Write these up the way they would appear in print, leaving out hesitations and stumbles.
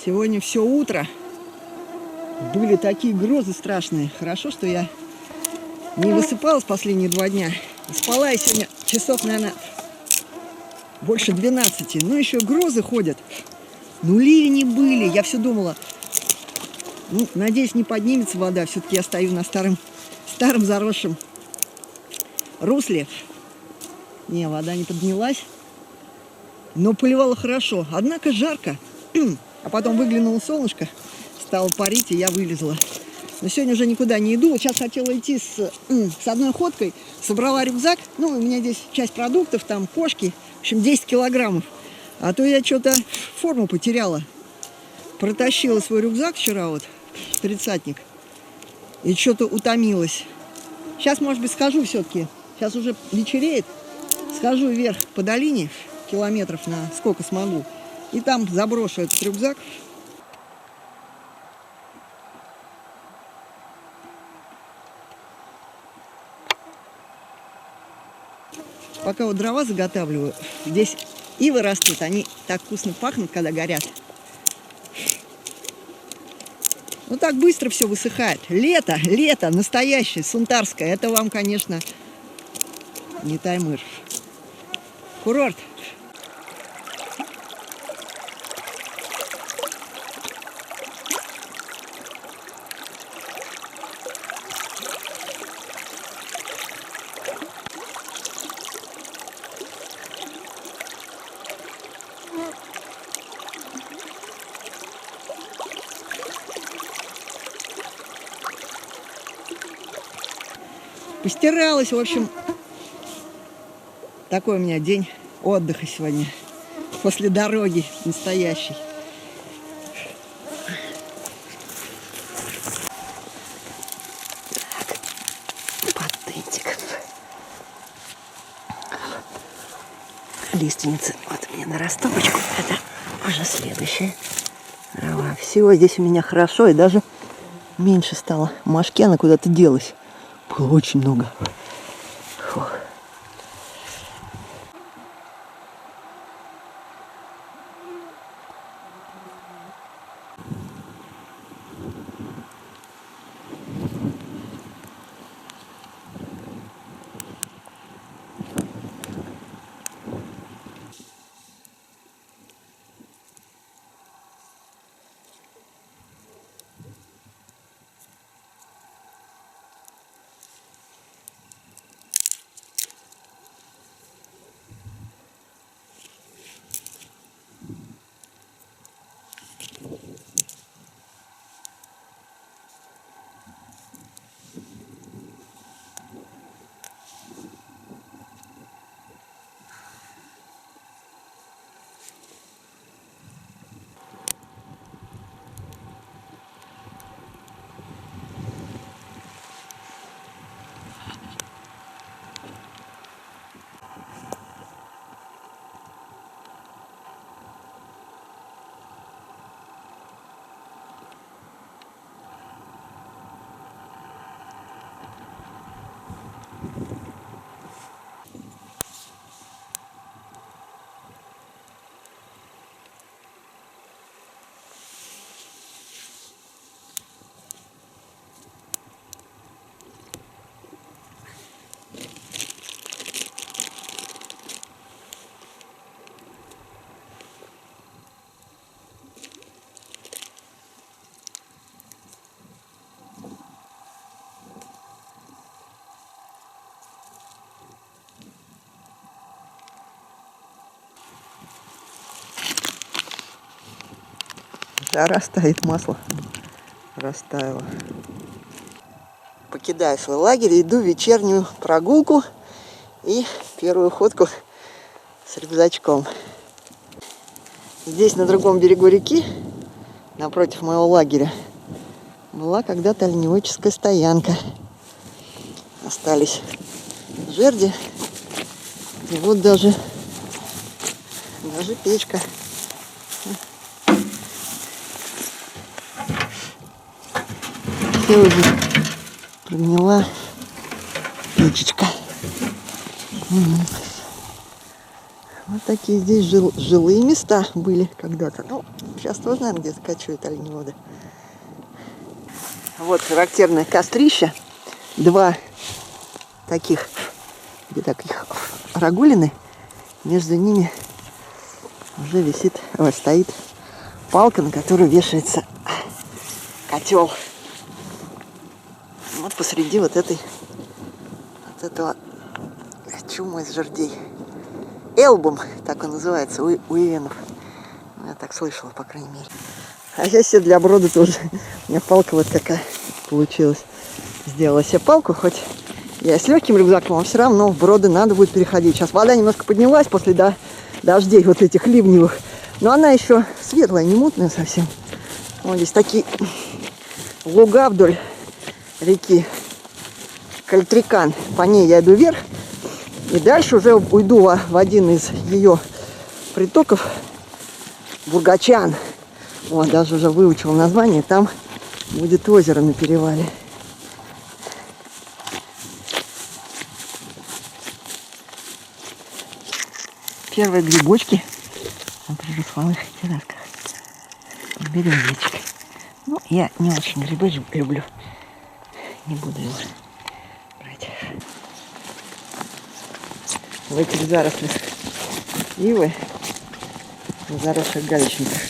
Сегодня все утро были такие грозы страшные. Хорошо, что я не высыпалась последние 2 дня. Спала я сегодня часов, наверное, больше 12. Ну, еще грозы ходят. Ну, ливни были. Я все думала, ну, надеюсь, не поднимется вода. Все-таки я стою на старом заросшем русле. Не, вода не поднялась. Но поливало хорошо. Однако жарко. А потом выглянуло солнышко, стало парить, и я вылезла. Но сегодня уже никуда не иду. Вот сейчас хотела идти с одной ходкой. Собрала рюкзак. Ну, у меня здесь часть продуктов, там кошки. В общем, 10 килограммов. А то я что-то форму потеряла. Протащила свой рюкзак вчера, вот, тридцатник. И что-то утомилась. Сейчас, может быть, схожу все-таки. Сейчас уже вечереет. Схожу вверх по долине, километров на сколько смогу. И там заброшу этот рюкзак. Пока вот дрова заготавливаю, здесь ивы растут, они так вкусно пахнут, когда горят. Ну так быстро все высыхает. Лето настоящее, сунтарское. Это вам, конечно, не Таймыр. Курорт. Постиралась, в общем, такой у меня день отдыха сегодня, после дороги настоящей. Патентик. Лиственница, вот у меня на растопочку, это уже следующая трава. Всего здесь у меня хорошо, и даже меньше стало. Машки, она куда-то делась. Было очень много. Фух. Жара стоит, масло растаяло. Покидаю свой лагерь, иду в вечернюю прогулку и первую ходку с рюкзачком. Здесь, на другом берегу реки, напротив моего лагеря, была когда-то оленеводческая стоянка. Остались жерди, и вот даже печка. Все уже прогнила печечка. Вот такие здесь жилые места были когда-то. Ну, сейчас тоже, наверное, где-то качают оленеводы. Вот характерное кострище. Два таких рогулины. Между ними уже стоит палка, на которую вешается котел. Вот посреди вот этого чума из жердей. Элбум, так он называется, у ивенов. Я так слышала, по крайней мере. А сейчас себе для брода тоже. У меня палка вот такая получилась. Сделала себе палку, хоть я с легким рюкзаком, а все равно в броды надо будет переходить. Сейчас вода немножко поднялась после дождей вот этих ливневых. Но она еще светлая, не мутная совсем. Вот здесь такие луга вдоль реки Кальтрикан. По ней я иду вверх. И дальше уже уйду в один из ее притоков. Бургачан. Вот, даже уже выучил название. Там будет озеро на перевале. Первые грибочки на приросхвалых террасках. Берем яичко. Ну, я не очень грибы люблю. Не буду его брать. В этих зарослях ивы, в заросших галечниках,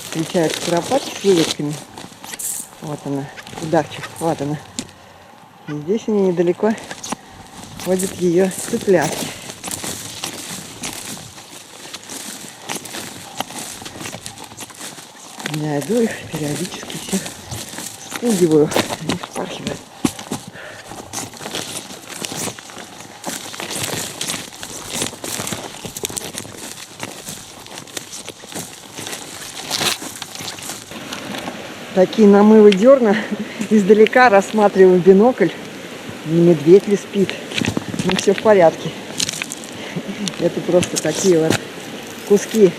встречаются куропатки с яичками. Вот она, удавчик, вот она. И здесь они недалеко ходят ее цыплятки. Я иду их, периодически всех спугиваю, они впархивают. Такие намывы дерна, издалека рассматриваю в бинокль, не медведь ли спит, ну все в порядке. Это просто такие вот куски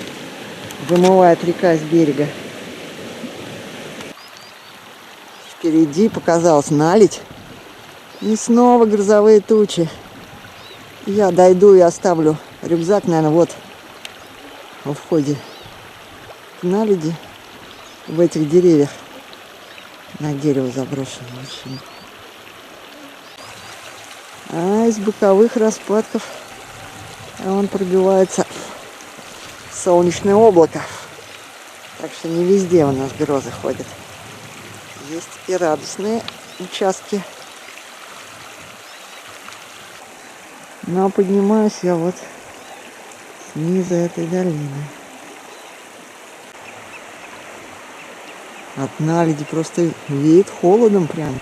вымывает река с берега. Впереди показалась наледь. И снова грозовые тучи. Я дойду и оставлю рюкзак, наверное, вот во входе к наледи в этих деревьях. На дерево заброшенной машине. А из боковых распадков он пробивается солнечное облако. Так что не везде у нас грозы ходят. Есть и радостные участки. Но поднимаюсь я вот снизу этой долины. От наледи просто веет холодом прям.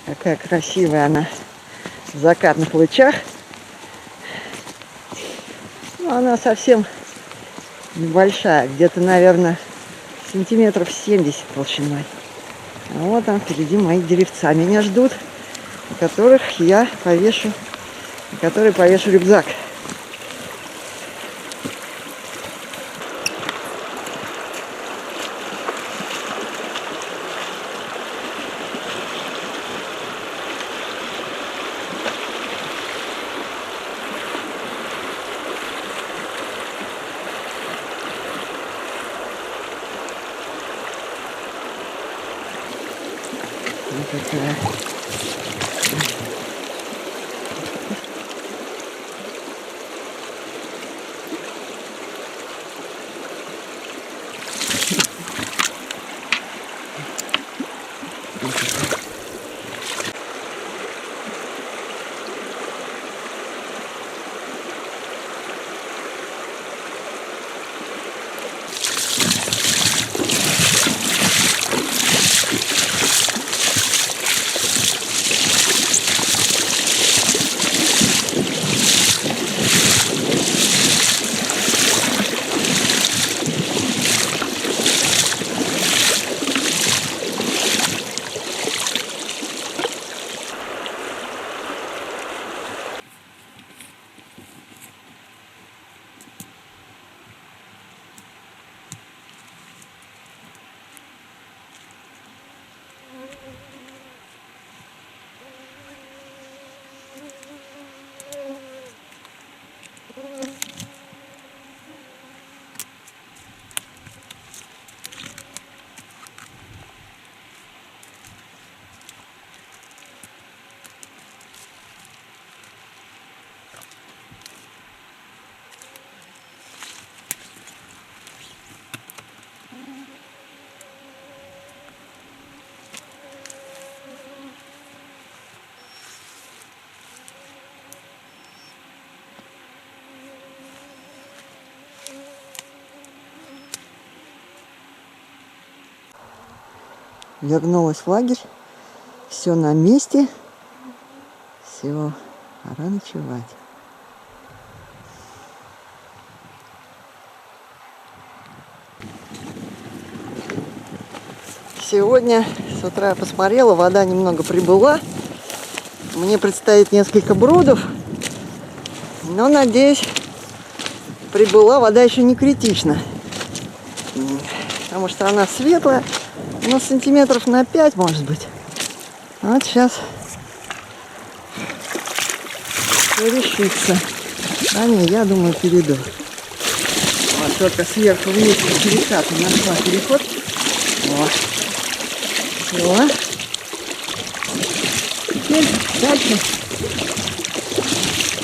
Какая красивая она в закатных лучах. Но она совсем небольшая, где-то, наверное, сантиметров 70 толщиной. А вот там впереди мои деревца меня ждут, на которые повешу рюкзак. Вот такая. Вернулась в лагерь. Все на месте. Все, пора ночевать. Сегодня с утра я посмотрела, вода немного прибыла. Мне предстоит несколько бродов. Но, надеюсь, прибыла вода еще не критична. Потому что она светлая. Но сантиметров на 5, может быть. Вот сейчас все решится. А не, я думаю, перейду. Вот только сверху вниз перекат нашла переход. Вот. Все. Теперь дальше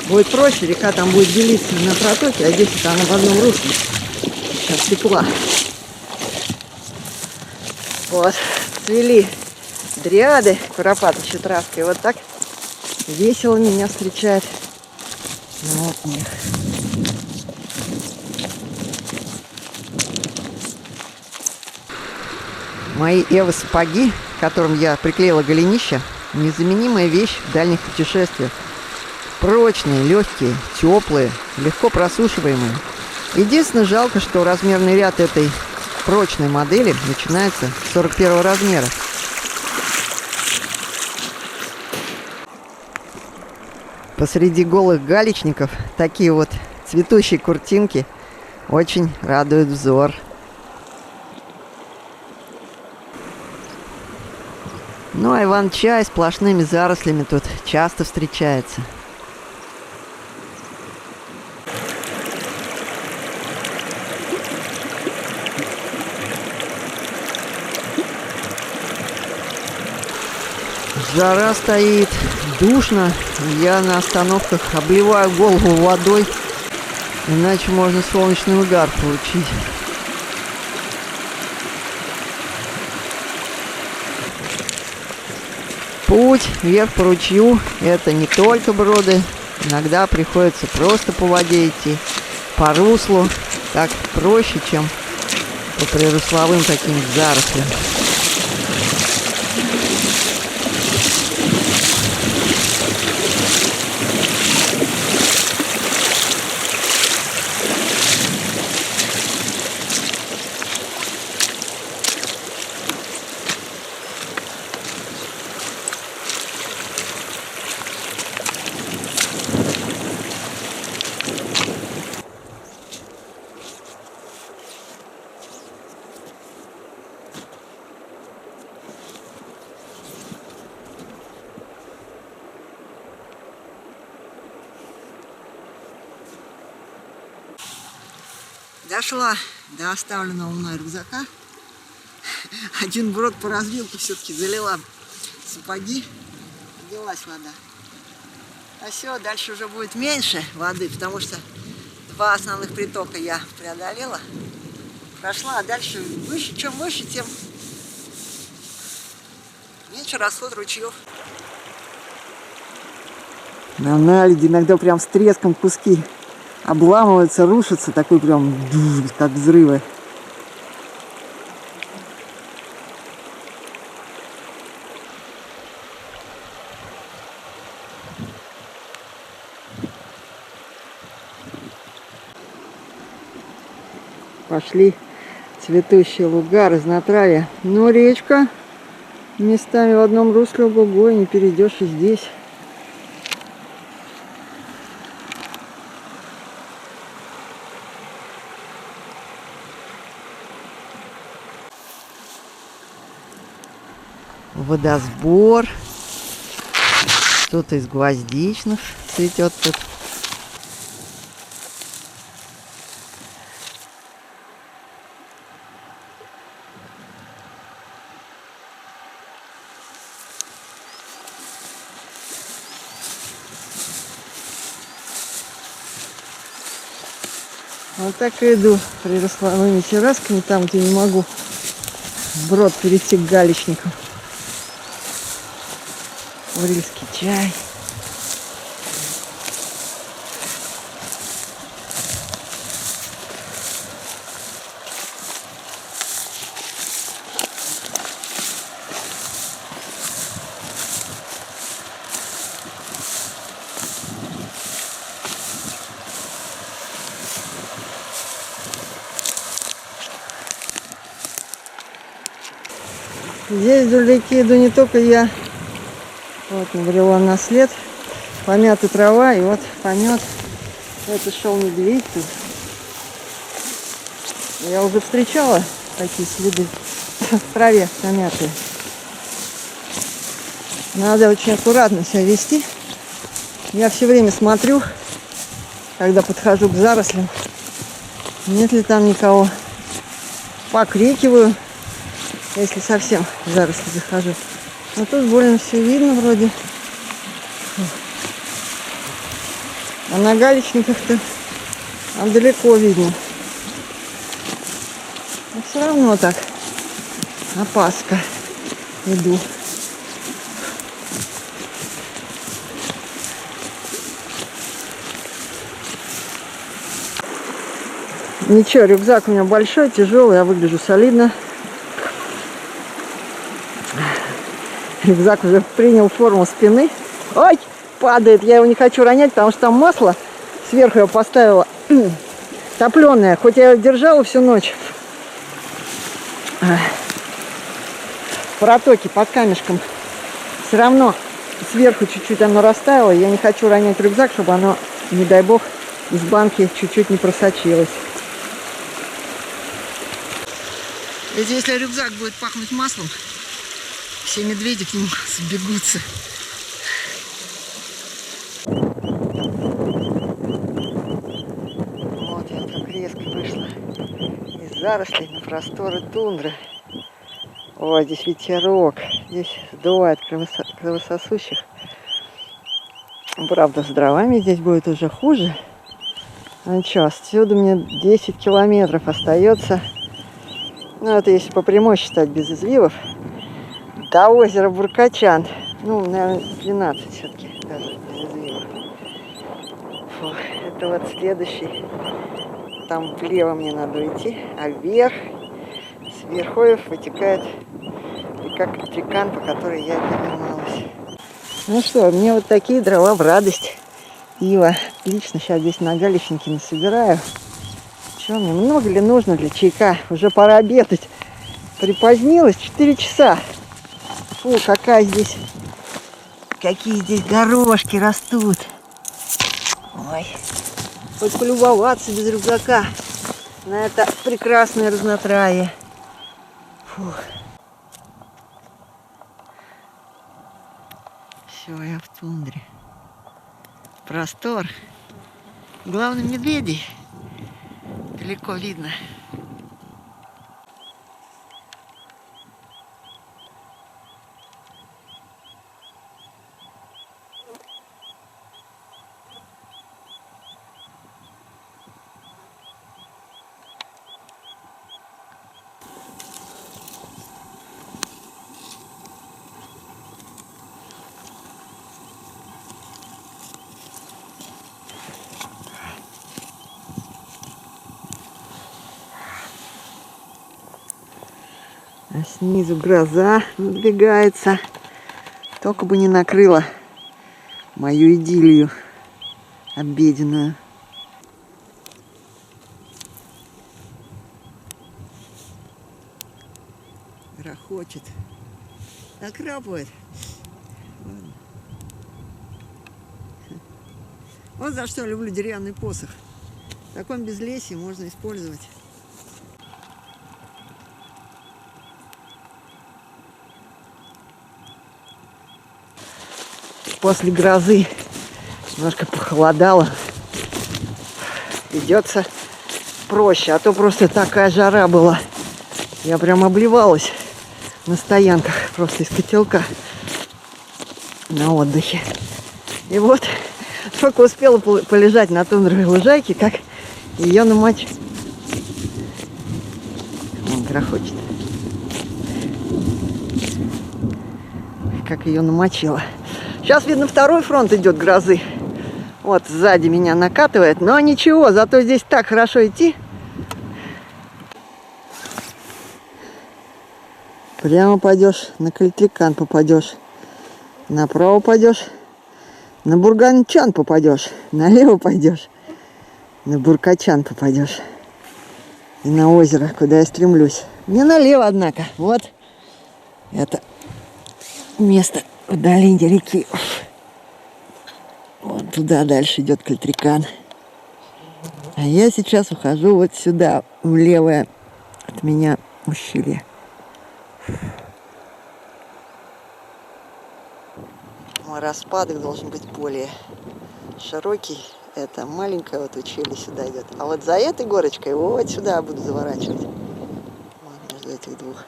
будет проще. Река там будет делиться на протоки, а здесь это она в одном русле. Сейчас тепла. Вот. Цвели дриады, куропаточья травка. И вот так весело меня встречает. Вот них. Мои эво-сапоги, к которым я приклеила голенище, незаменимая вещь в дальних путешествиях. Прочные, легкие, теплые, легко просушиваемые. Единственное, жалко, что размерный ряд этой прочной модели начинается с 41 размера. Посреди голых галечников такие вот цветущие куртинки очень радуют взор. Ну а иван-чай сплошными зарослями тут часто встречается. Жара стоит, душно. Я на остановках обливаю голову водой, иначе можно солнечный удар получить. Путь вверх по ручью — это не только броды. Иногда приходится просто по воде идти, по руслу. Так проще, чем по прирусловым таким зарослям. Дошла до оставленного мной рюкзака. Один брод по развилке все-таки залила сапоги. Поднялась вода. А все, дальше уже будет меньше воды, потому что два основных притока я преодолела. Прошла, а дальше выше, чем выше, тем меньше расход ручьев. На наледи иногда прям с треском куски обламываются, рушатся, такой прям как взрывы. Пошли цветущие луга, разнотравья. Но речка местами в одном русле, ого-го, не перейдешь и здесь. Водосбор. Что-то из гвоздичных цветет тут. Вот так и иду прирословыми террасками, там, где не могу вброд перейти к галечникам. Урильский чай. Здесь вдалеке иду не только я. Вот набрела на след. Помята трава, и вот помет. Это шел медведь тут. Я уже встречала такие следы в траве помятые. Надо очень аккуратно себя вести. Я все время смотрю, когда подхожу к зарослям, нет ли там никого. Покрикиваю, если совсем в заросли захожу. Но тут больно все видно вроде. А на галечниках-то там далеко видно. Но все равно так опаска иду. Ничего, рюкзак у меня большой, тяжелый, я выгляжу солидно. Рюкзак уже принял форму спины. Ой, падает, я его не хочу ронять, потому что там масло. Сверху я поставила топленое, хоть я его держала всю ночь. В протоке под камешком. Все равно сверху чуть-чуть оно растаяло. Я не хочу ронять рюкзак, чтобы оно, не дай бог, из банки чуть-чуть не просочилось. Ведь если рюкзак будет пахнуть маслом, все медведи к нему сбегутся. Вот я так резко вышла из зарослей на просторы тундры. Ой, здесь ветерок, здесь сдувает кровососущих. Правда, с дровами здесь будет уже хуже. Ну что, отсюда мне 10 километров остается. Ну, это если по прямой считать, без извивов. До озера Буркачан. Ну, наверное, 12 все-таки, даже без извивов. Фу, это вот следующий. Там влево мне надо идти, а вверх с верховьев вытекает река Трикан, по которой я поднималась. Ну что, мне вот такие дрова в радость. Ива. Отлично, сейчас здесь на галечнике насобираю. Что мне, много ли нужно для чайка? Уже пора обедать. Припозднилась, 4 часа. Фу, какие здесь горошки растут. Ой, хоть полюбоваться без рюкзака на это прекрасное разнотравье. Фу. Все, я в тундре. Простор. Главное, медведей далеко видно. А снизу гроза надвигается. Только бы не накрыла мою идиллию обеденную. Грохочет. Накрапывает. Ладно. Вот за что люблю деревянный посох. В таком безлесье можно использовать. После грозы немножко похолодало. Идется проще, а то просто такая жара была. Я прям обливалась на стоянках, просто из котелка на отдыхе. И вот только успела полежать на тундровой лужайке, как ее намочить. Он грохочет. Как ее намочила. Сейчас, видно, второй фронт идет грозы. Вот сзади меня накатывает. Но ничего, зато здесь так хорошо идти. Прямо пойдешь, на Кальтрикан попадешь. Направо пойдешь, на Бурганчан попадешь. Налево пойдешь, на Буркачан попадешь. И на озеро, куда я стремлюсь. Не налево, однако. Вот Это место в долине реки. Вот туда дальше идет Кальтрикан. А я сейчас ухожу вот сюда, в левое от меня ущелье. Мой распадок должен быть более широкий. Это маленькое вот ущелье сюда идет. А вот за этой горочкой вот сюда буду заворачивать. Вот между этих двух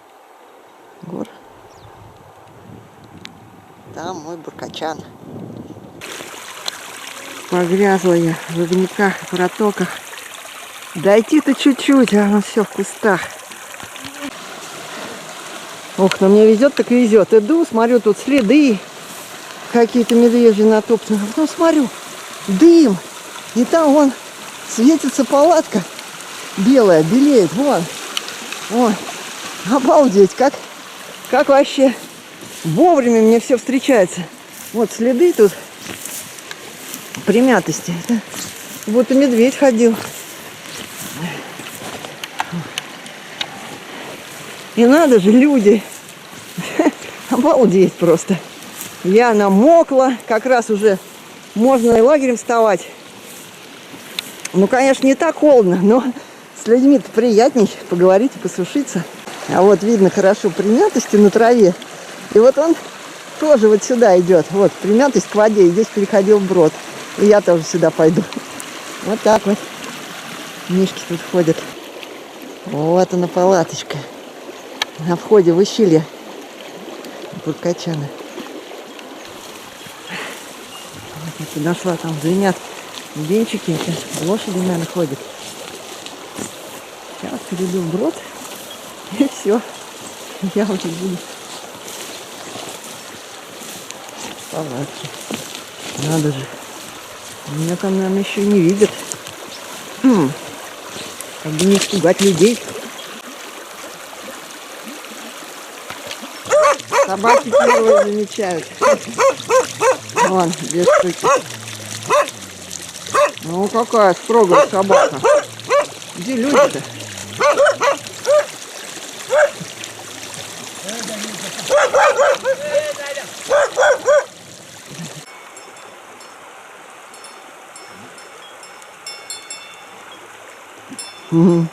гор. Там мой Буркачан. Погрязла я в рудниках и протоках. Дойти-то чуть-чуть, а оно все в кустах. Ох, но мне везет, так везет. Иду, смотрю, тут следы какие-то медвежьи натоптаны. Ну, смотрю, дым. И там вон светится палатка белая, белеет. Вон. Вон. Обалдеть, как вообще вовремя мне все встречается. Вот следы тут примятости. Это будто медведь ходил. И надо же, люди. Обалдеть просто. Я намокла. Как раз уже можно и лагерем вставать. Ну, конечно, не так холодно, но с людьми-то приятней поговорить и посушиться. А вот видно хорошо примятости на траве. И вот он тоже вот сюда идет. Вот примятость к воде. И здесь переходил брод. И я тоже сюда пойду. Вот так вот. Мишки тут ходят. Вот она палаточка. На входе в ущелье Буркачана. Вот я нашла, там звенят венчики. Это лошади, наверное, ходят. Сейчас перейду в брод. И все. Я уже буду в палатке. Надо же. Меня там, наверное, еще не видят. Как бы не испугать людей. Собаки первые замечают. Вон, две штуки. Ну, какая строгая собака. Где люди-то? Угу.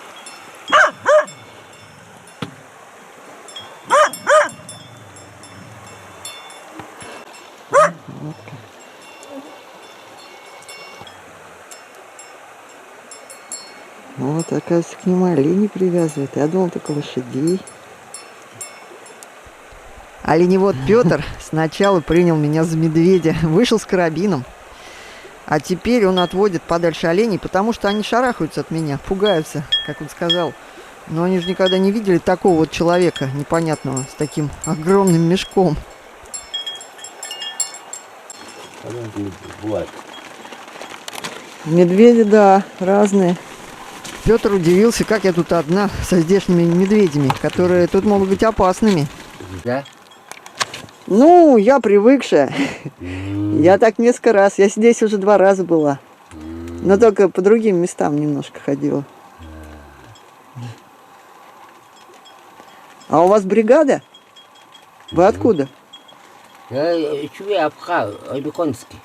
Вот, оказывается, к нему оленей привязывают. Я думал, только лошадей. Оленевод Петр сначала принял меня за медведя, вышел с карабином. А теперь он отводит подальше оленей, потому что они шарахаются от меня, пугаются, как он сказал. Но они же никогда не видели такого вот человека непонятного, с таким огромным мешком. Медведи, да, разные. Петр удивился, как я тут одна со здешними медведями, которые тут могут быть опасными. Да? Ну, я привыкшая. Я так несколько раз. Я здесь уже 2 раза была. Но только по другим местам немножко ходила. А у вас бригада? Вы откуда? Я Аймиконский.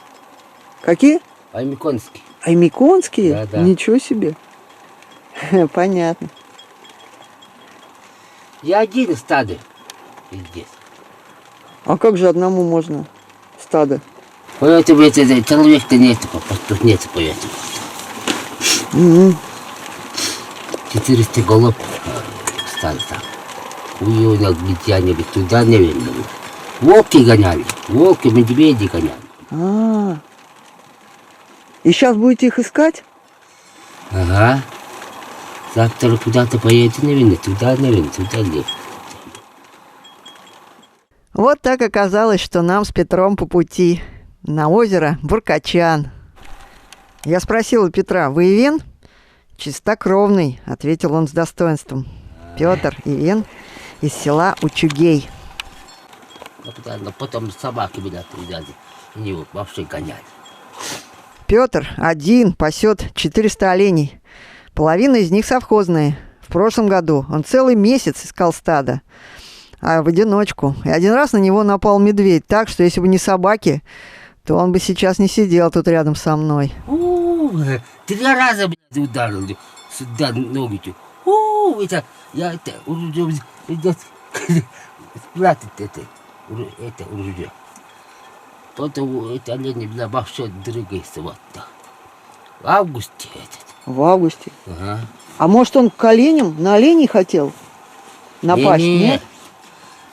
Какие? Аймиконский. Аймиконские? Да, да. Ничего себе. Понятно. Я один стадо здесь. А как же одному можно стадо? Поэтому человек-то нет, тут нет, поэтому. 400 голов стадо там. Уюнок, где-нибудь туда, наверное. Волки гоняли, волки, медведи гоняли. И сейчас будете их искать? Ага. Завтра куда-то поедете, наверное, туда, нет. Вот так оказалось, что нам с Петром по пути на озеро Буркачан. Я спросила Петра: вы ивен? Чистокровный, ответил он с достоинством. Петр ивен из села Учугей. Но потом собаки меня взяли, они вообще гоняли. Петр один пасет 400 оленей. Половина из них совхозные. В прошлом году он целый месяц искал стадо. а в одиночку. И один раз на него напал медведь, так что если бы не собаки, то он бы сейчас не сидел тут рядом со мной. 3 раза, блядь, ударил сюда ногу. Это, я это, уже идет спрятать это уже. Потом это олень на вообще дрыгается вот так. В августе этот. В августе. Ага. А может он к оленям, на оленей хотел напасть, Не, нет?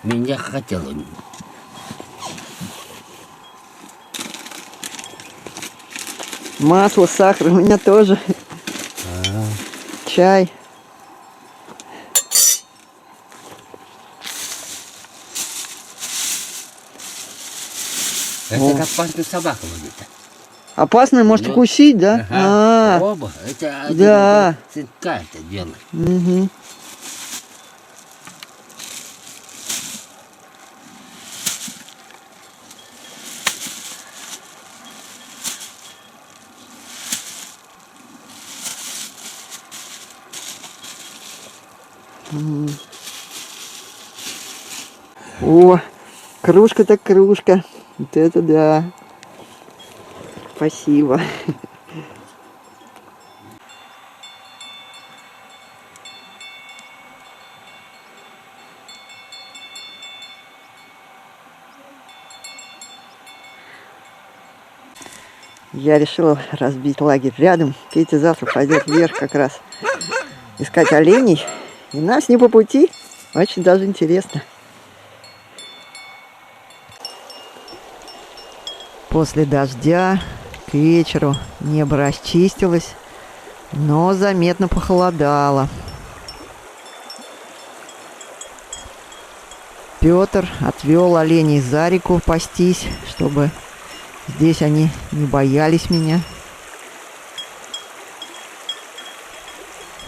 меня хотел он. Масло, сахар, у меня тоже. Чай. Это как опасная собака вот это. Опасно, может Ну, укусить, да? Ага. Оба. Это один Да. цинка это делает. Угу. О, кружка так кружка. Вот это да. Спасибо. Я решила разбить лагерь рядом. Петя завтра пойдет вверх как раз искать оленей. И нас не по пути. Очень даже интересно. После дождя к вечеру небо расчистилось, но заметно похолодало. Петр отвел оленей за реку пастись, чтобы здесь они не боялись меня.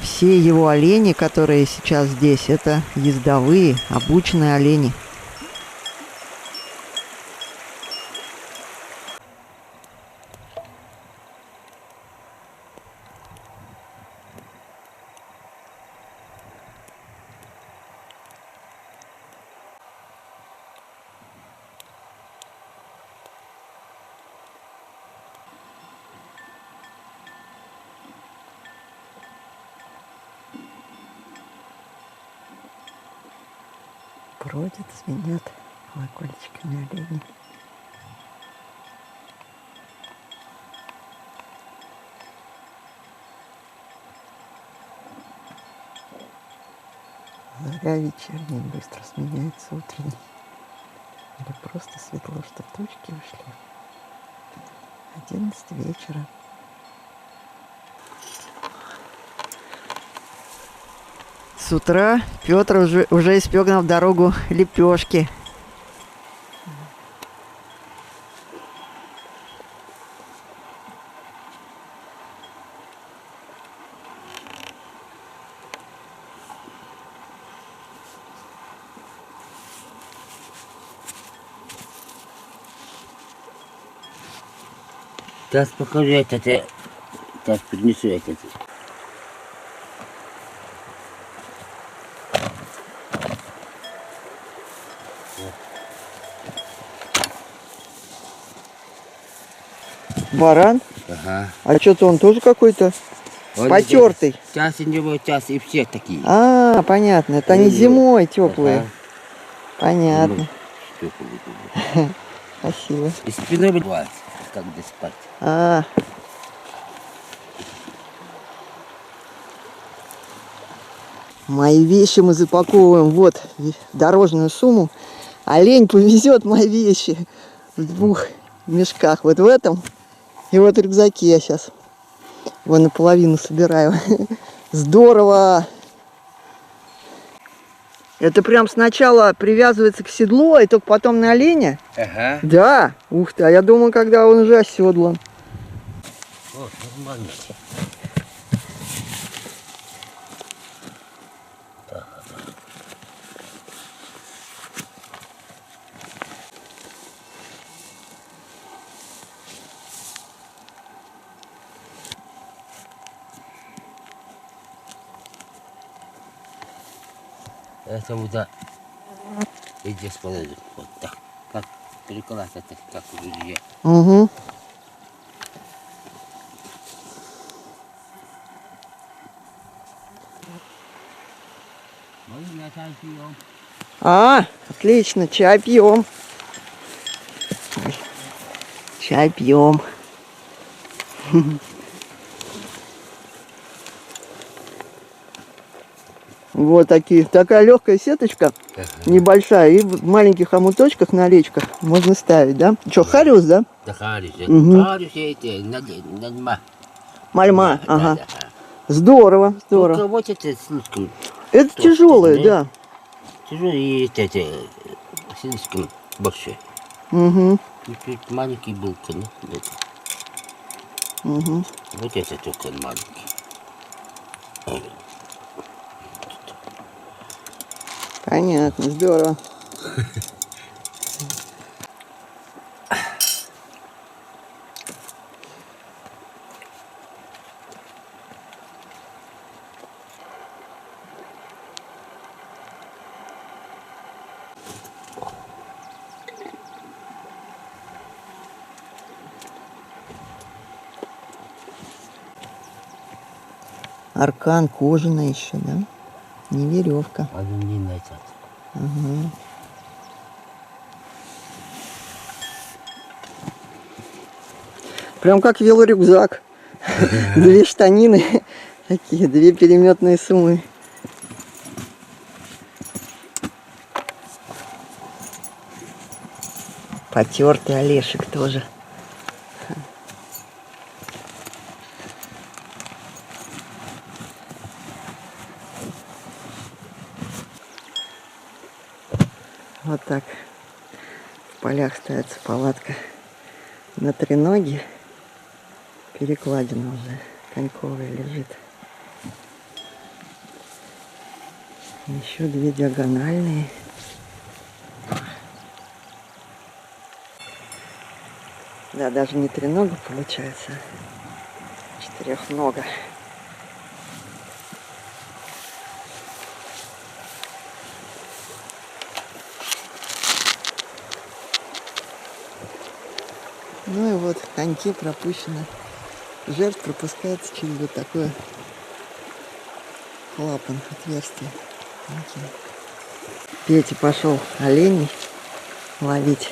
Все его олени, которые сейчас здесь, это ездовые, обученные олени. Бродят, звенят колокольчиками олени. Заря вечерняя быстро сменяется утренней. Или просто светло, что тучки ушли. 11 вечера. С утра Петр уже испек нам в дорогу лепешки. Сейчас покажу это. Сейчас принесу это. Баран? Ага. А что-то он тоже какой-то потертый. Сейчас у него и все такие. А, понятно. Это они зимой теплые. Ага. Понятно. Ну, что Спасибо. и спиной бывает, когда спать. А. Мои вещи мы запаковываем вот в дорожную сумму. Олень повезет мои вещи в 2 мешках. Вот в этом и вот в рюкзаке я сейчас вон наполовину собираю. Здорово! Это прям сначала привязывается к седлу, и только потом на оленя? Ага. Да. Ух ты, а я думал, когда он уже оседлан. Вот, нормально. Это вот И здесь положим. Вот так. Как перекладывать это, как в жилье. Угу. Можно на чай пьем. А, отлично, чай пьем. Чай пьем. Вот такая легкая сеточка, небольшая, и в маленьких омуточках на лечках можно ставить, да? Что, хариус, да? Да харюс. Мгм. Харюс эти, надьма. Мальма, ага. Да, да. Здорово, Только здорово. вот это слишком Это толстые, тяжелые, да. Тяжелые и эти слишком большие. Угу, Чуть-чуть маленький был, ну, вот. угу. Вот это только маленький. Понятно, здорово. Аркан кожаный еще, да? Не веревка. Алюминий этот. Ага. Прям как велорюкзак. Две штанины, такие, две переметные суммы. Потертый Олешек тоже. Вот так в полях ставится палатка на треноге. Перекладина уже коньковая лежит. Еще две диагональные. Да, даже не тренога получается, а четырехнога. Ну и вот коньки пропущены. Жертв пропускается через вот такое клапан, отверстие. Коньки. Петя пошел оленей ловить.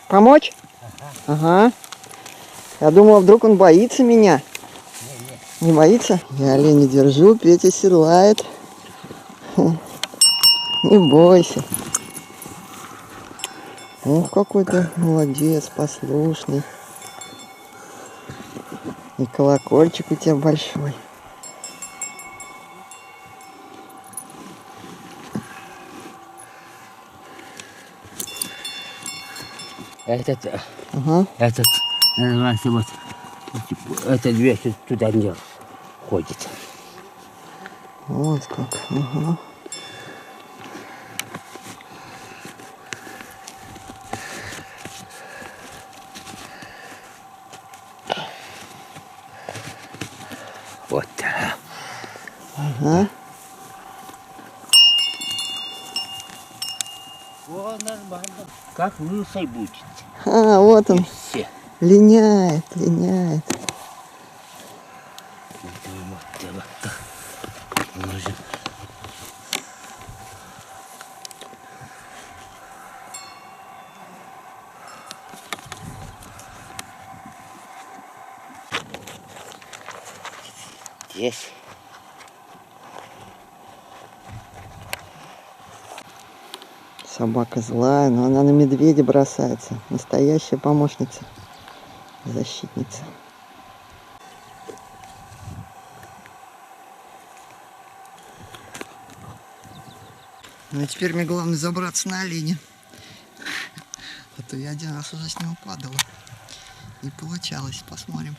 Помочь? Ага. Я думала, вдруг он боится меня. Не боится? Я оленя держу, Петя седлает. Не бойся. Ох, какой ты молодец, послушный. И колокольчик у тебя большой. Ага. Этот называется вот, эта дверь туда не ходит. Вот как. Ага. Вот. Ага. О, нормально. Как лысый будет. А, вот он. Все. Линяет, линяет. Здесь. Собака злая, но она на медведя бросается. Настоящая помощница, защитница. Ну и теперь мне главное забраться на оленя. А то я один раз уже с него падала. Не получалось. Посмотрим.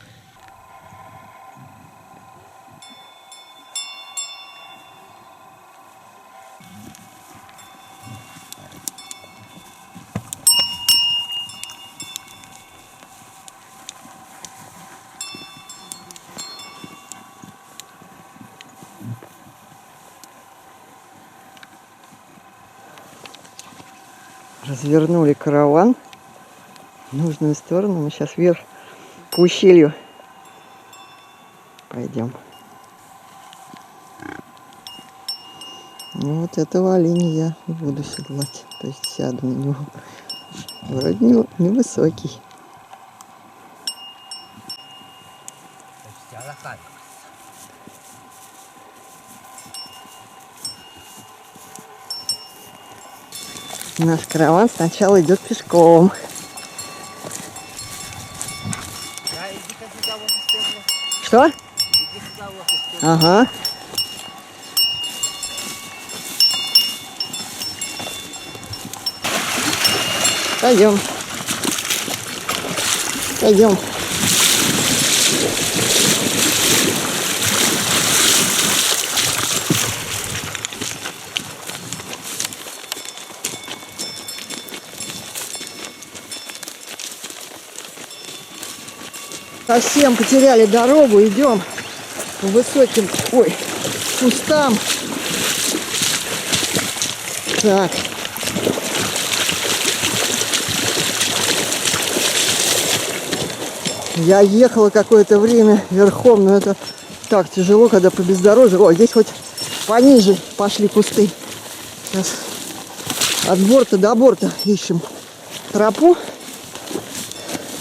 Развернули караван в нужную сторону. Мы сейчас вверх по ущелью пойдем. Ну вот этого оленя я и буду седлать. То есть сяду на него. Вроде невысокий. Наш караван сначала идет пешком. Что? Ага. Пойдем. Пойдем. Совсем потеряли дорогу, идем по высоким, кустам. Так. Я ехала какое-то время верхом, но это так тяжело, когда по бездорожью. О, здесь хоть пониже пошли кусты. Сейчас от борта до борта ищем тропу.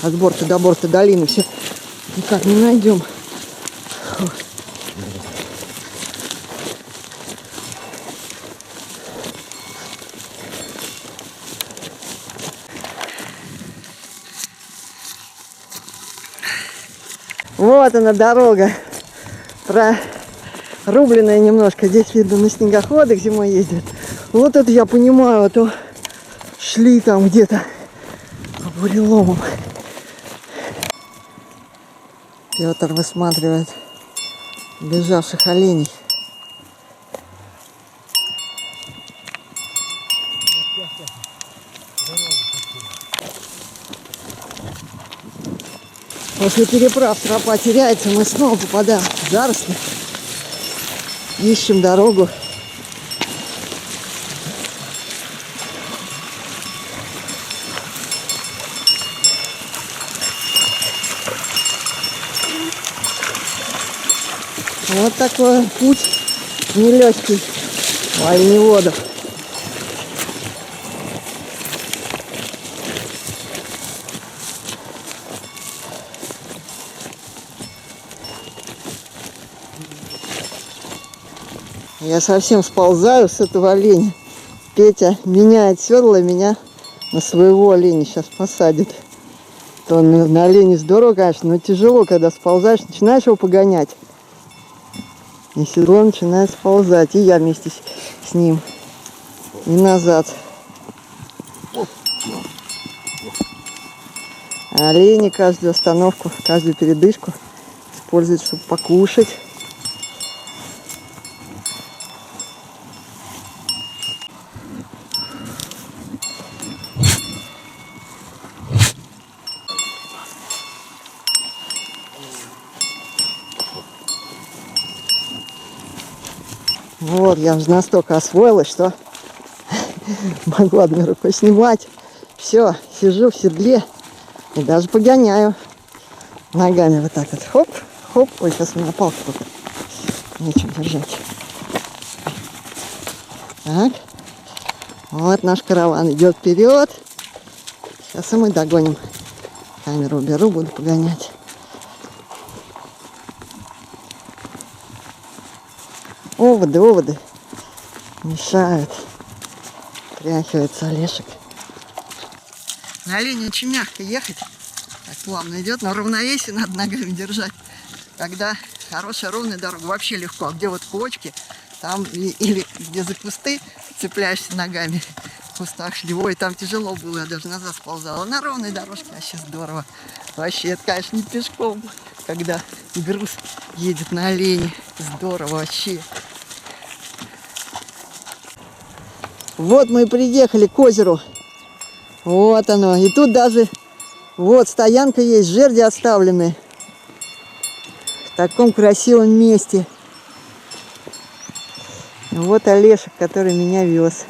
От борта до борта долины все никак не найдем. Вот она дорога, прорубленная немножко. Здесь видно на снегоходах зимой ездят. Вот это я понимаю, а то шли там где-то по буреломам. Петр высматривает бежавших оленей. После переправ тропа теряется, мы снова попадаем в заросли. Ищем дорогу. Вот такой путь нелегкий у оленеводов. Я совсем сползаю с этого оленя. Петя меняет седло, меня на своего оленя сейчас посадит. То на олене здорово, конечно, но тяжело, когда сползаешь, начинаешь его погонять. И седло начинает сползать, и я вместе с ним. И назад. А олени каждую остановку, каждую передышку используют, чтобы покушать. Вот, я уже настолько освоилась, что могу одной рукой снимать. Все, сижу в седле и даже погоняю ногами вот так вот. Хоп, хоп. Ой, сейчас у меня палка только. Нечем держать. Так. Вот наш караван идет вперед. Сейчас и мы догоним. Камеру уберу, буду погонять. Оводы мешают. Тряхивается Олешек. На олене очень мягко ехать. Так плавно идет, но равновесие надо ногами держать. Когда хорошая ровная дорога, вообще легко. А где вот кочки, там или где за кусты цепляешься ногами. В кустах шлевой, там тяжело было, я даже назад сползала. На ровной дорожке вообще здорово. Вообще, это, конечно, не пешком, когда груз едет на олене. Здорово вообще. Вот мы и приехали к озеру. Вот оно. И тут даже вот стоянка есть, жерди оставлены. В таком красивом месте. Вот Олешек, который меня вез.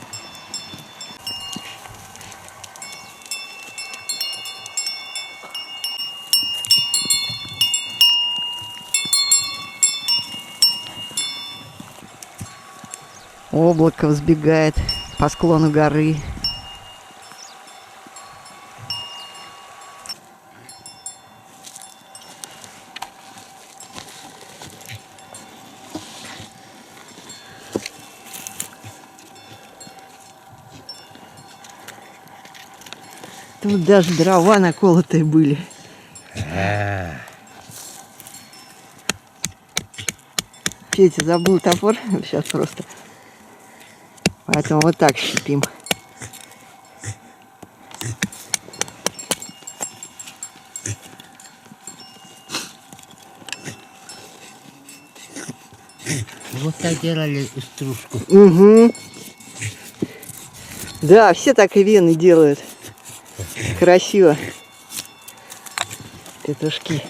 Облако взбегает по склону горы. Тут даже дрова наколотые были. Петя забыл топор. Сейчас просто. Поэтому вот так щипим. Вот так делали стружку. Угу. Да, все так и вены делают. Красиво. Петушки.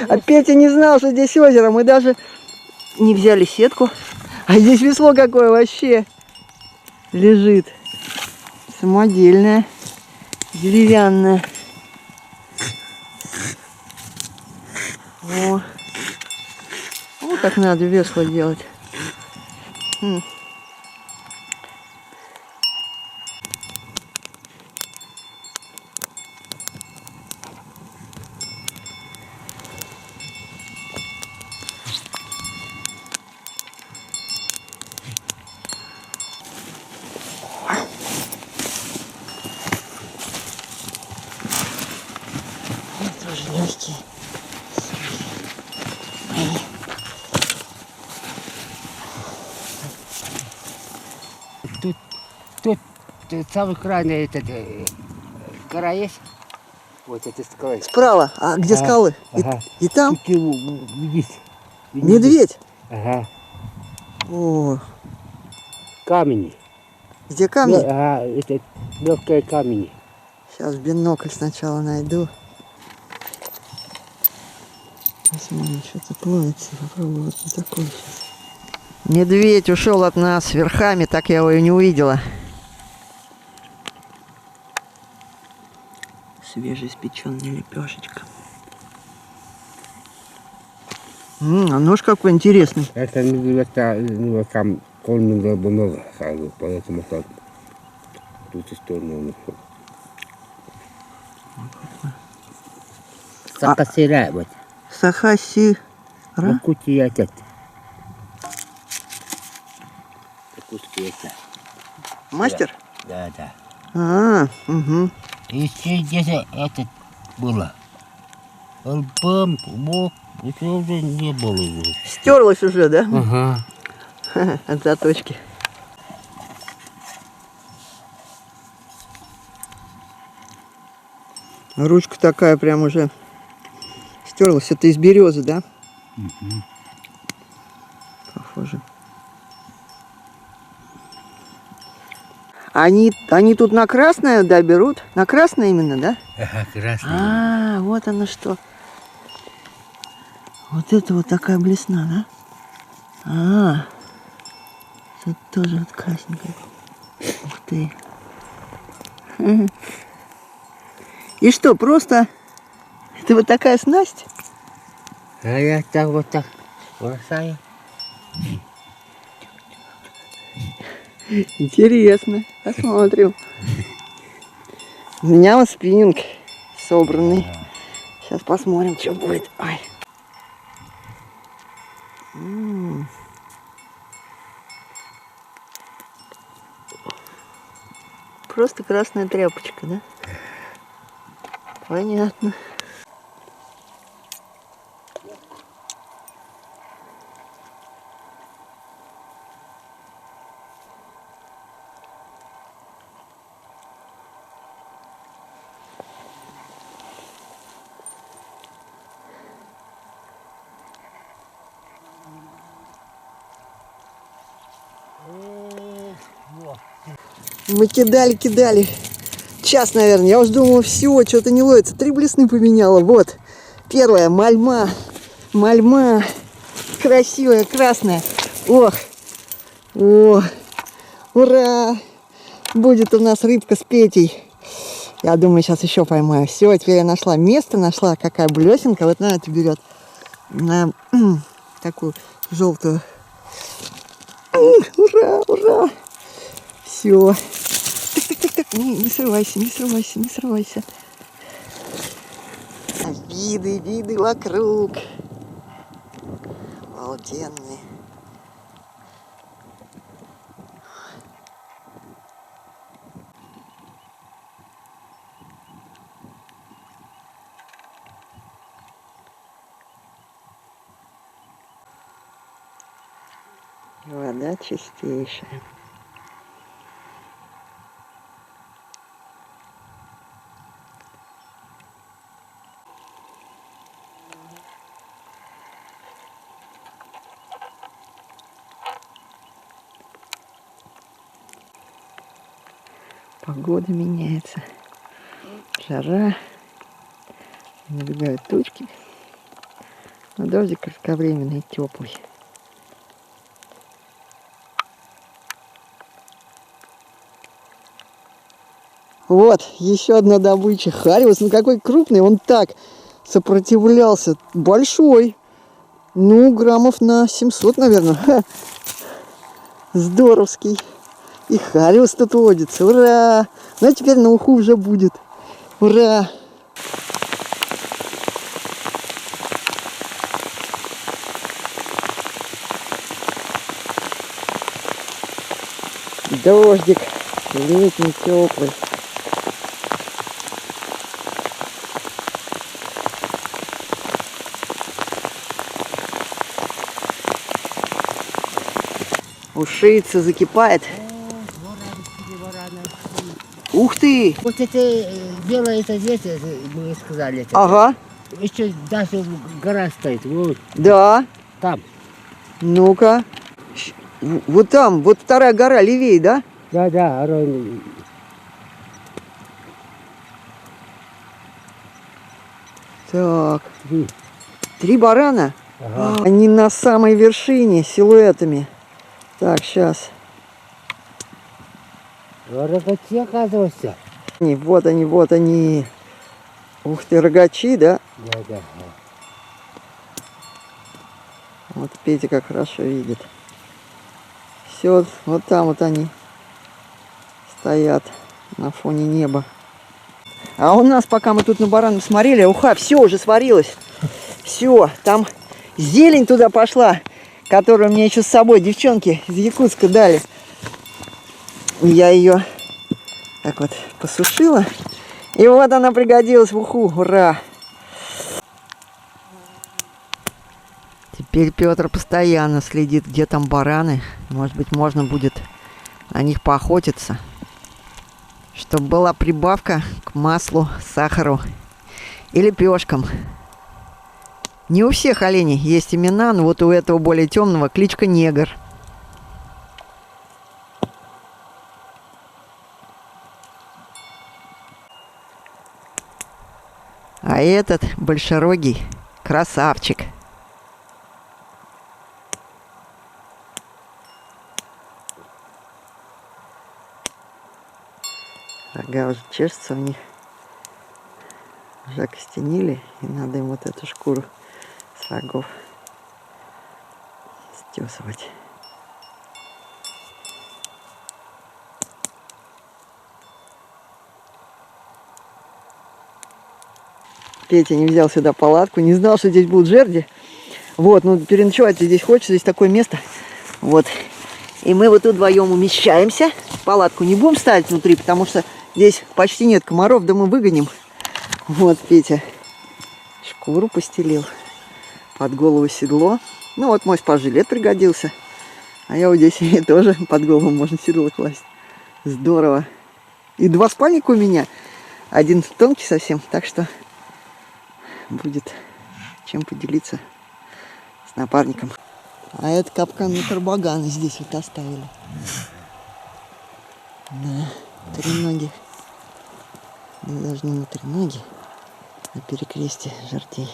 А Петя не знал, что здесь озеро. Мы даже не взяли сетку. А здесь весло какое вообще лежит. Самодельное. Деревянное. О. Вот как надо весло делать. Тоже легкие. Тут самый крайний этот гора есть. Вот это скала. Справа. А где скалы? Ага. И там? Тут его видишь. Медведь? Ага. О, Камни. где камни? Ага, это легкие камни. Сейчас бинокль сначала найду. Посмотрим, что-то плавится. Попробую вот на такой сейчас. Медведь ушел от нас верхами, так я его и не увидела. Свежеиспеченная лепешечка. А нож какой интересный. Это не там кольно много сразу, поэтому так в ту сторону ушел. Сакасира вот. Сахаси. Кути этот. Куски это. Мастер? Да. Угу. Еще где-то этот было. Альбом, бог, это уже не было уже. Стерлась уже, да? Ага. От заточки. Ручка такая прям уже стерлась. Это из березы, да? Угу. Похоже. Они тут на красное, да, берут? На красное именно, да? Ага, красный. Вот оно что. Вот это вот такая блесна, да? Тут тоже вот красненькая. Ух ты. И что, просто это вот такая снасть? А я так вот так бросаю. Интересно. Посмотрим. У меня вот спиннинг собранный. Сейчас посмотрим, что будет. Ой. Просто красная тряпочка, да? Понятно. Мы кидали. Час, наверное. Я уже думала, все, что-то не ловится. 3 блесны поменяла. Вот. Первая мальма. Мальма. Красивая, красная. Ох. О. Ура. Будет у нас рыбка с Петей. Я думаю, сейчас еще поймаю. Все, теперь я нашла место, нашла какая блесенка. Вот на это берет. На такую желтую. Ура, ура. Все. Так. Не срывайся. Виды вокруг. Обалденные. Вода чистейшая. Погода меняется. Жара. Набегают тучки. Но дождик кратковременный, теплый. Вот, еще одна добыча. Хариус, ну какой крупный, он так сопротивлялся. Большой. Ну, граммов на 700, наверное. Ха. Здоровский. И хариус тут водится. Ура! Ну, а теперь на уху уже будет. Ура! Дождик. Летний, теплый. Ушица закипает. Ух ты! Вот это белое, это здесь, мы сказали. Ага. Еще даже гора стоит, вот Да. там. Ну-ка. Вот там, вот вторая гора левее, да? Да. Так. 3 барана. Ага. Они на самой вершине силуэтами. Так, сейчас. Рогачи, оказывается. Вот они. Ух ты, рогачи, да? Да, да. Вот Петя как хорошо видит. Все, вот там вот они стоят на фоне неба. А у нас, пока мы тут на баранов смотрели, уха, все уже сварилось. Все, там зелень туда пошла, которую мне еще с собой девчонки из Якутска дали. Я ее так вот посушила. И вот она пригодилась в уху. Ура! Теперь Петр постоянно следит, где там бараны. Может быть, можно будет на них поохотиться. Чтобы была прибавка к маслу, сахару и лепешкам. Не у всех оленей есть имена, но вот у этого более темного кличка Негр. А этот большерогий красавчик. Рога уже чешутся в них. Уже окостенели, и надо им вот эту шкуру с рогов стесывать. Петя не взял сюда палатку, не знал, что здесь будут жерди. Вот, ну переночевать здесь хочется, здесь такое место. Вот. И мы вот тут вдвоем умещаемся. Палатку не будем ставить внутри, потому что здесь почти нет комаров, да мы выгоним. Вот Петя шкуру постелил, под голову седло. Ну вот мой спас-жилет пригодился. А я вот здесь тоже под голову можно седло класть. Здорово. И два спальника у меня. Один тонкий совсем, так что будет чем поделиться с напарником. А это капкан на тарбаганы здесь вот оставили. На треноги. Да даже не на треноги, на перекрестие жердей.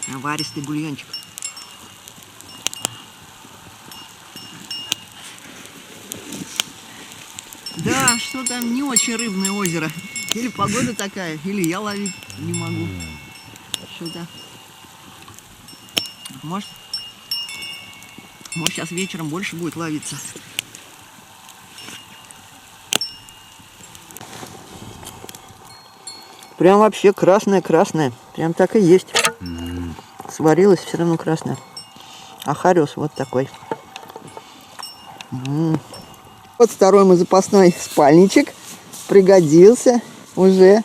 Наваристый бульончик. Да, что там не очень рыбное озеро. Или погода такая, или я ловить не могу. Что-то. Может сейчас вечером больше будет ловиться. Прям вообще красная-красная. Прям так и есть. Сварилась, все равно красная. А харёс вот такой. Вот второй мой запасной спальничек. Пригодился уже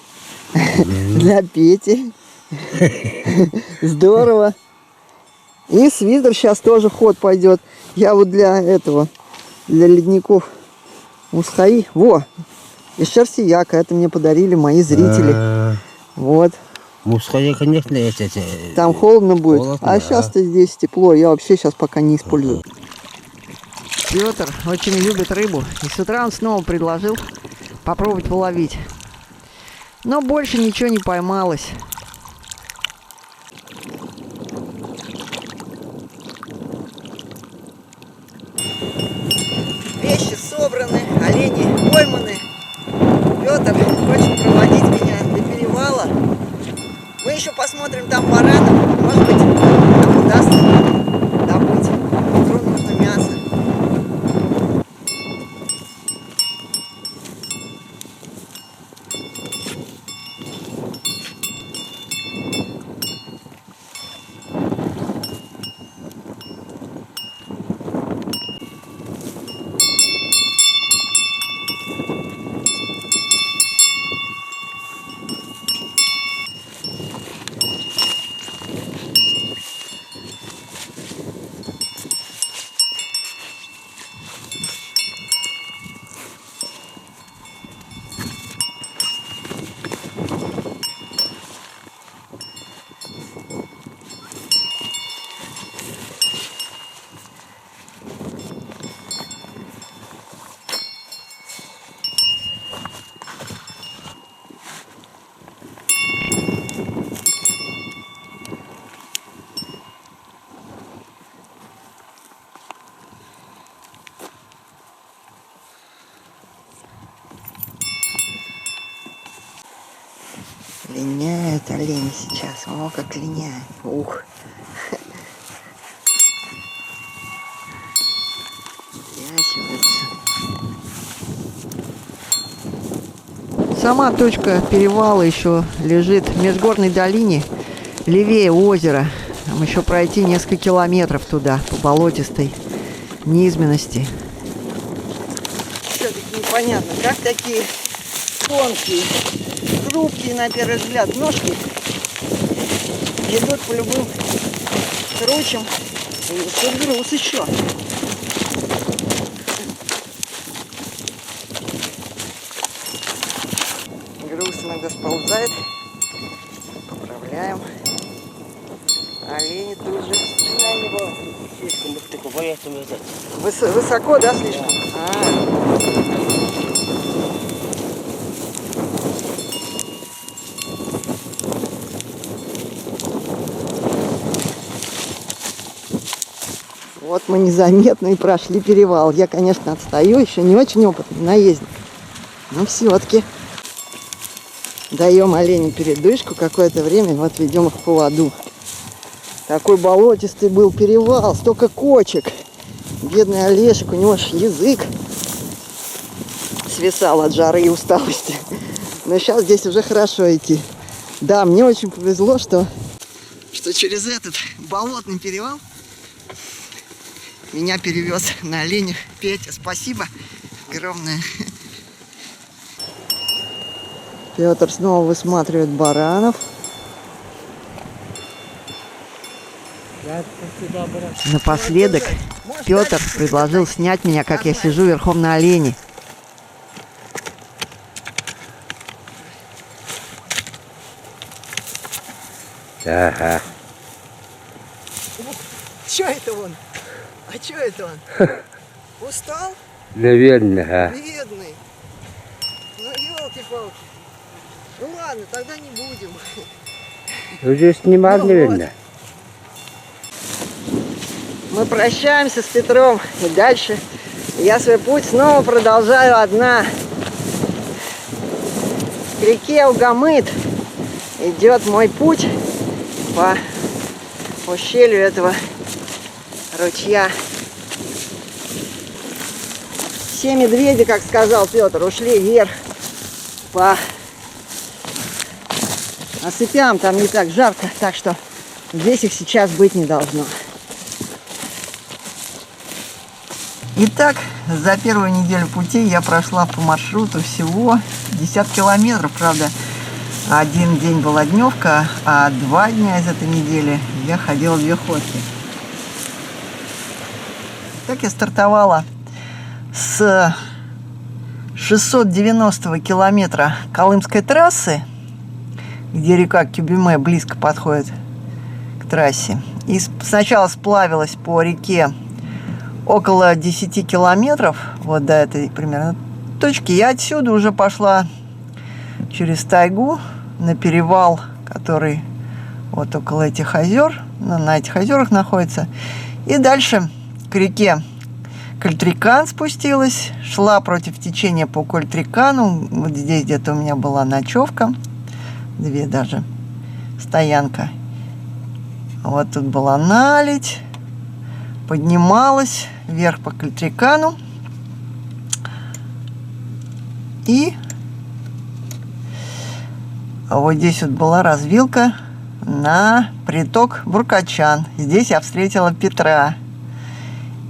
для Пети. Здорово. И свитер сейчас тоже в ход пойдет. Я вот для этого, для ледников мусхаи. Во! Из шерстияка. Это мне подарили мои зрители. Вот. Мусхаи, конечно, это. Там холодно будет. Холодно, А да. сейчас-то здесь тепло. Я вообще сейчас пока не использую. Петр очень любит рыбу. И с утра он снова предложил попробовать половить. Но больше ничего не поймалось. Вещи собраны, олени пойманы. Петр хочет проводить меня до перевала. Мы еще посмотрим там баранов. Может быть, нам удастся добыть. Утром нужно мясо. Линяют олени сейчас. О, как линяют. Ух. Ящиваются. Сама точка перевала еще лежит в межгорной долине, левее озера. Там еще пройти несколько километров туда, по болотистой низменности. Все-таки непонятно, как такие тонкие, хрупкие на первый взгляд ножки идут по любым кручам и несут груз еще. Груз иногда сползает, поправляем. Олени тут же. Слишком высоко, поэтому взять. Высоко, да, слишком? Вот мы незаметно и прошли перевал. Я, конечно, отстаю, еще не очень опытный наездник. Но все-таки даем оленям передышку какое-то время, вот ведем их в поводу. Такой болотистый был перевал, столько кочек. Бедный Олежек, у него аж язык свисал от жары и усталости. Но сейчас здесь уже хорошо идти. Да, мне очень повезло, что через этот болотный перевал меня перевез на оленях Петя. Спасибо огромное. Петр снова высматривает баранов. Напоследок Петр предложил снять меня, как я сижу верхом на олене. Ага. Че это он? А че это он? Устал? Наверное, а. Бедный. Ну, елки-палки. Ну ладно, тогда не будем. Уже снимал, Ну, наверное. Мы прощаемся с Петром, и дальше я свой путь снова продолжаю одна. К реке Угамыт идет мой путь по ущелью этого ручья. Все медведи, как сказал Петр, ушли вверх по осыпям. Там не так жарко, так что здесь их сейчас быть не должно. Итак, за первую неделю пути я прошла по маршруту всего 50 километров. Правда, один день была дневка, а 2 дня из этой недели я ходила 2 ходки. Так я стартовала с 690 километра Колымской трассы, где река Кюбиме близко подходит к трассе. И сначала сплавилась по реке около 10 километров, вот до этой примерно точки. Я отсюда уже пошла через тайгу на перевал, который вот около этих озер, на этих озерах находится. И дальше к реке Кольтрикан спустилась, шла против течения по Кольтрикану. Вот здесь где-то у меня была ночевка, 2 даже, стоянка. Вот тут была наледь. Поднималась вверх по Кольтрикану и вот здесь вот была развилка на приток Буркачан. Здесь я встретила Петра.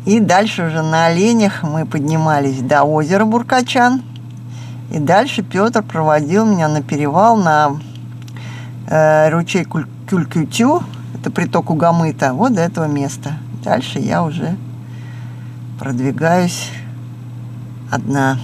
И дальше уже на оленях мы поднимались до озера Буркачан. И дальше Петр проводил меня на перевал на ручей Кюлькютю. Это приток Угамыта. Вот до этого места. Дальше я уже продвигаюсь одна.